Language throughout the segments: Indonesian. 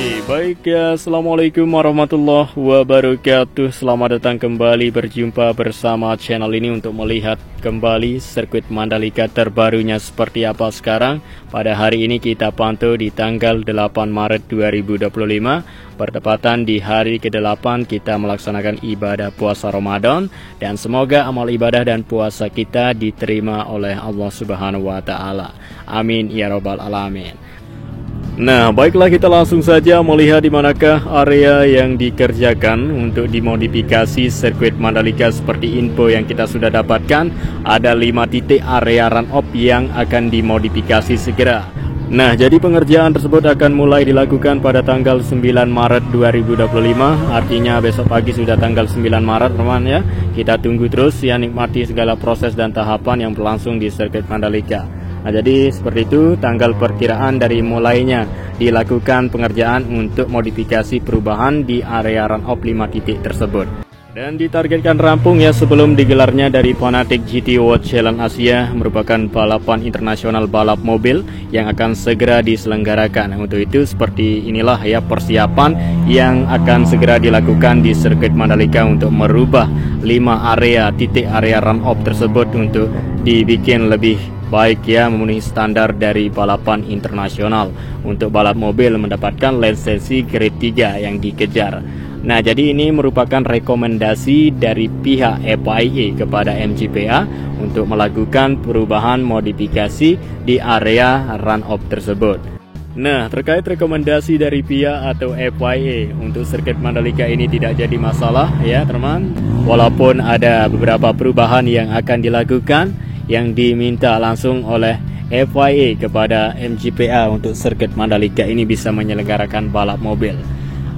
Oke, baik ya, Assalamualaikum warahmatullahi wabarakatuh. Selamat datang kembali berjumpa bersama channel ini untuk melihat kembali sirkuit Mandalika terbarunya seperti apa sekarang. Pada hari ini kita pantau di tanggal 8 Maret 2025, bertepatan di hari ke-8 kita melaksanakan ibadah puasa Ramadan, dan semoga amal ibadah dan puasa kita diterima oleh Allah Subhanahu wa Ta'ala. Amin ya Rabbal Alamin. Nah, baiklah, kita langsung saja melihat di manakah area yang dikerjakan untuk dimodifikasi sirkuit Mandalika. Seperti info yang kita sudah dapatkan, ada 5 titik area run-off yang akan dimodifikasi segera. Nah, jadi pengerjaan tersebut akan mulai dilakukan pada tanggal 9 Maret 2025. Artinya besok pagi sudah tanggal 9 Maret, teman ya. Kita tunggu terus ya, nikmati segala proses dan tahapan yang berlangsung di sirkuit Mandalika. Nah, jadi seperti itu tanggal perkiraan dari mulainya dilakukan pengerjaan untuk modifikasi perubahan di area run-off 5 titik tersebut. Dan ditargetkan rampung ya sebelum digelarnya dari Fanatec GT World Challenge Asia, merupakan balapan internasional balap mobil yang akan segera diselenggarakan. Untuk itu seperti inilah ya persiapan yang akan segera dilakukan di sirkuit Mandalika untuk merubah 5 titik area run-off tersebut untuk dibikin lebih baik ya, memenuhi standar dari balapan internasional. Untuk balap mobil mendapatkan lisensi grade 3 yang dikejar. Nah, jadi ini merupakan rekomendasi dari pihak FIA kepada MGPA untuk melakukan perubahan modifikasi di area run-off tersebut. Nah, terkait rekomendasi dari pihak atau FIA untuk sirkuit Mandalika ini tidak jadi masalah ya teman. Walaupun ada beberapa perubahan yang akan dilakukan yang diminta langsung oleh FIA kepada MGPA untuk sirkuit Mandalika ini bisa menyelenggarakan balap mobil.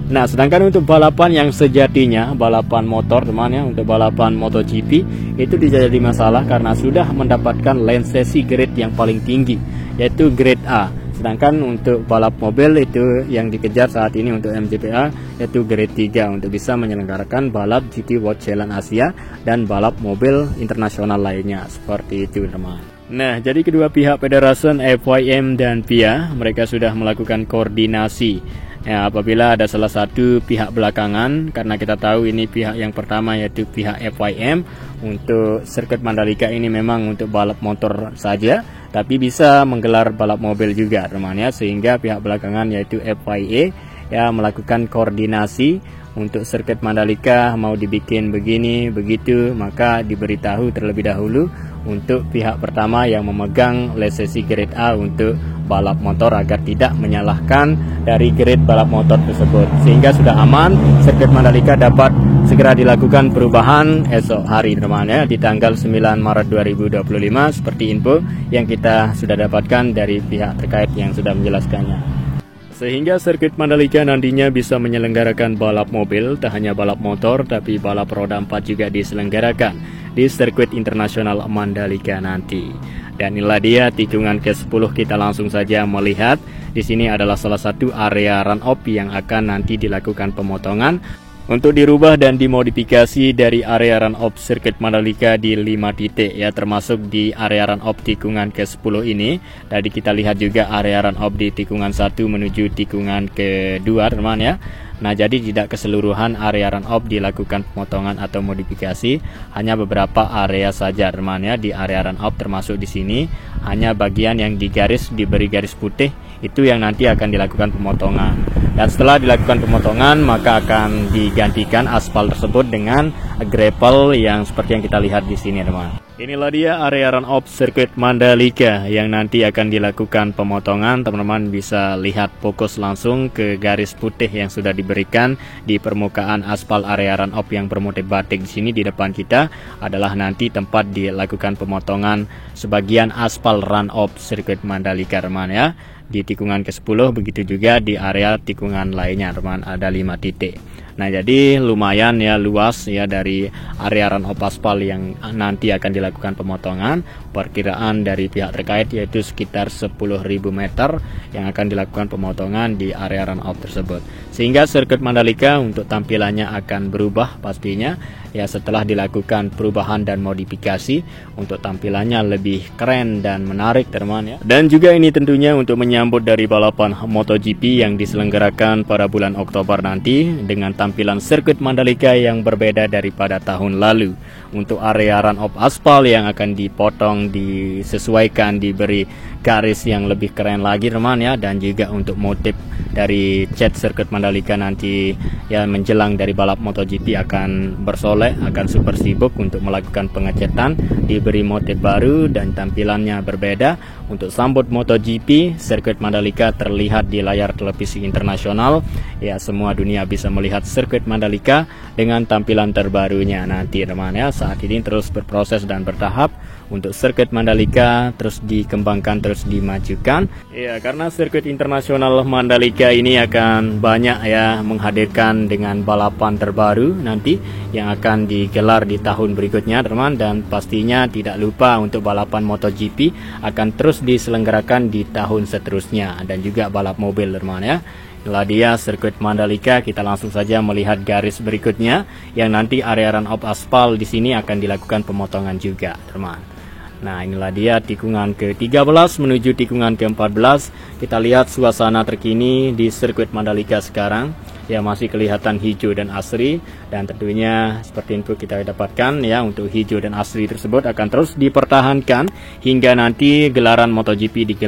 Nah, sedangkan untuk balapan yang sejatinya balapan motor teman ya, untuk balapan MotoGP itu tidak jadi masalah karena sudah mendapatkan lisensi grade yang paling tinggi, yaitu grade A. Sedangkan untuk balap mobil itu yang dikejar saat ini untuk MGPA yaitu grade 3 untuk bisa menyelenggarakan balap GT World Challenge Asia dan balap mobil internasional lainnya. Seperti itu teman. Nah, jadi kedua pihak Federation FIM dan FIA mereka sudah melakukan koordinasi. Ya, apabila ada salah satu pihak belakangan, karena kita tahu ini pihak yang pertama yaitu pihak FIM untuk sirkuit Mandalika ini memang untuk balap motor saja, tapi bisa menggelar balap mobil juga teman ya, sehingga pihak belakangan yaitu FIA ya melakukan koordinasi untuk sirkuit Mandalika mau dibikin begini begitu, maka diberitahu terlebih dahulu untuk pihak pertama yang memegang lisensi grade A untuk balap motor agar tidak menyalahkan dari grade balap motor tersebut, sehingga sudah aman sirkuit Mandalika dapat segera dilakukan perubahan esok hari teman ya, di tanggal 9 Maret 2025 seperti info yang kita sudah dapatkan dari pihak terkait yang sudah menjelaskannya. Sehingga sirkuit Mandalika nantinya bisa menyelenggarakan balap mobil, tak hanya balap motor tapi balap roda 4 juga diselenggarakan di sirkuit internasional Mandalika nanti. Dan inilah dia tikungan ke-10, kita langsung saja melihat. Di sini adalah salah satu area run-off yang akan nanti dilakukan pemotongan untuk dirubah dan dimodifikasi dari area run-off sirkuit Mandalika di 5 titik ya, termasuk di area run-off tikungan ke-10 ini. Tadi kita lihat juga area run-off di tikungan 1 menuju tikungan ke-2 teman ya. Nah, jadi tidak keseluruhan area run-off dilakukan pemotongan atau modifikasi, hanya beberapa area saja teman ya di area run-off, termasuk di sini hanya bagian yang diberi garis putih itu yang nanti akan dilakukan pemotongan. Dan setelah dilakukan pemotongan maka akan digantikan aspal tersebut dengan gravel yang seperti yang kita lihat di sini teman. Inilah dia area run-off sirkuit Mandalika yang nanti akan dilakukan pemotongan. Teman-teman bisa lihat fokus langsung ke garis putih yang sudah diberikan di permukaan aspal area run-off yang bermotif batik. Di sini di depan kita adalah nanti tempat dilakukan pemotongan sebagian aspal run-off sirkuit Mandalika teman ya. Di tikungan ke-10 begitu juga di area tikungan lainnya teman, ada 5 titik. Nah, jadi lumayan ya luas ya dari area run-off aspal yang nanti akan dilakukan pemotongan. Perkiraan dari pihak terkait yaitu sekitar 10.000 meter yang akan dilakukan pemotongan di area run-off tersebut. Sehingga sirkuit Mandalika untuk tampilannya akan berubah pastinya ya setelah dilakukan perubahan dan modifikasi untuk tampilannya lebih keren dan menarik teman ya. Dan juga ini tentunya untuk menyambut dari balapan MotoGP yang diselenggarakan pada bulan Oktober nanti dengan tampilan sirkuit Mandalika yang berbeda daripada tahun lalu. Untuk area run-off aspal yang akan dipotong, disesuaikan, diberi garis yang lebih keren lagi teman ya, dan juga untuk motif dari cat sirkuit Mandalika nanti ya menjelang dari balap MotoGP akan bersolek, akan super sibuk untuk melakukan pengecatan, diberi motif baru dan tampilannya berbeda. Untuk sambut MotoGP, sirkuit Mandalika terlihat di layar televisi internasional. Ya, semua dunia bisa melihat sirkuit Mandalika dengan tampilan terbarunya nanti teman ya. Saat ini terus berproses dan bertahap untuk sirkuit Mandalika terus dikembangkan, terus dimajukan. Ya, karena sirkuit internasional Mandalika ini akan banyak ya menghadirkan dengan balapan terbaru nanti yang akan digelar di tahun berikutnya teman, dan pastinya tidak lupa untuk balapan MotoGP akan terus diselenggarakan di tahun seterusnya, dan juga balap mobil teman ya. Inilah dia sirkuit Mandalika. Kita langsung saja melihat garis berikutnya yang nanti area run-off aspal di sini akan dilakukan pemotongan juga teman. Nah, inilah dia tikungan ke-13 menuju tikungan ke-14. Kita lihat suasana terkini di sirkuit Mandalika sekarang. Ya, masih kelihatan hijau dan asri, dan tentunya seperti info kita dapatkan ya, untuk hijau dan asri tersebut akan terus dipertahankan hingga nanti gelaran MotoGP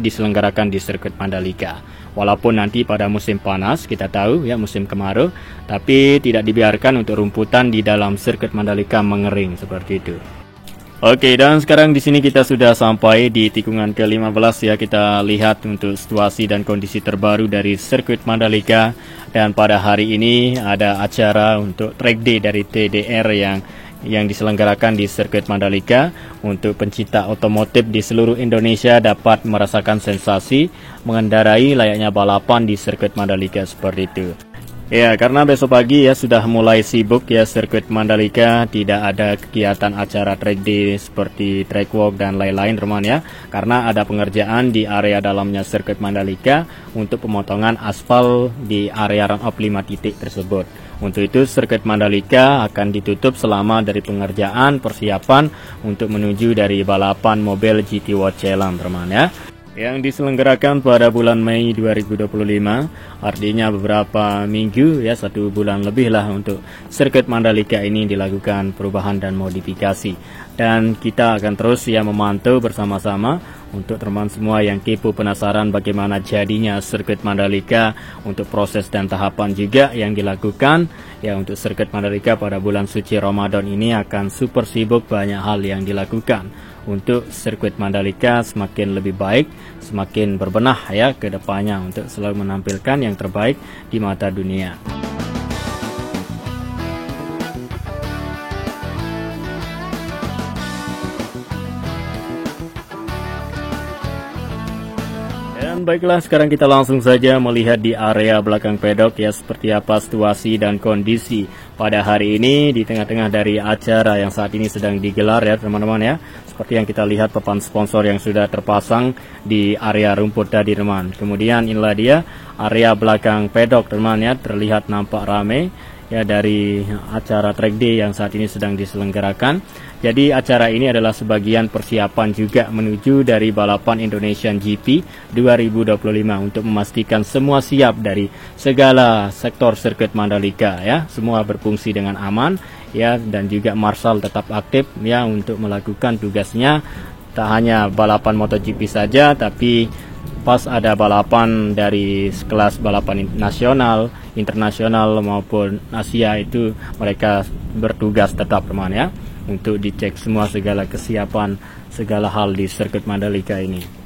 diselenggarakan di sirkuit Mandalika. Walaupun nanti pada musim panas, kita tahu ya, musim kemarau, tapi tidak dibiarkan untuk rumputan di dalam sirkuit Mandalika mengering seperti itu. Oke, dan sekarang di sini kita sudah sampai di tikungan ke-15 ya. Kita lihat untuk situasi dan kondisi terbaru dari sirkuit Mandalika. Dan pada hari ini ada acara untuk track day dari TDR yang diselenggarakan di sirkuit Mandalika untuk pencinta otomotif di seluruh Indonesia dapat merasakan sensasi mengendarai layaknya balapan di sirkuit Mandalika seperti itu. Ya, karena besok pagi ya sudah mulai sibuk ya sirkuit Mandalika, tidak ada kegiatan acara track day seperti track walk dan lain-lain teman ya, karena ada pengerjaan di area dalamnya sirkuit Mandalika untuk pemotongan aspal di area run-off 5 titik tersebut. Untuk itu sirkuit Mandalika akan ditutup selama dari pengerjaan persiapan untuk menuju dari balapan mobil GT World Challenge teman ya, yang diselenggarakan pada bulan Mei 2025. Artinya beberapa minggu ya, 1 bulan lebih lah untuk sirkuit Mandalika ini dilakukan perubahan dan modifikasi. Dan kita akan terus ya memantau bersama-sama untuk teman semua yang kepo penasaran bagaimana jadinya sirkuit Mandalika, untuk proses dan tahapan juga yang dilakukan ya. Untuk sirkuit Mandalika pada bulan suci Ramadan ini akan super sibuk, banyak hal yang dilakukan untuk sirkuit Mandalika semakin lebih baik, semakin berbenah ya ke depannya untuk selalu menampilkan yang terbaik di mata dunia. Dan baiklah, sekarang kita langsung saja melihat di area belakang pedok ya, seperti apa situasi dan kondisi pada hari ini di tengah-tengah dari acara yang saat ini sedang digelar ya teman-teman ya. Seperti yang kita lihat papan sponsor yang sudah terpasang di area rumput tadi teman. Kemudian inilah dia area belakang pedok teman ya, terlihat nampak ramai ya dari acara track day yang saat ini sedang diselenggarakan. Jadi acara ini adalah sebagian persiapan juga menuju dari balapan Indonesian GP 2025 untuk memastikan semua siap dari segala sektor sirkuit Mandalika ya, semua berfungsi dengan aman ya, dan juga Marshal tetap aktif ya untuk melakukan tugasnya. Tak hanya balapan MotoGP saja, tapi pas ada balapan dari kelas balapan nasional, internasional maupun Asia, itu mereka bertugas tetap teman ya, untuk dicek semua segala kesiapan segala hal di sirkuit Mandalika ini.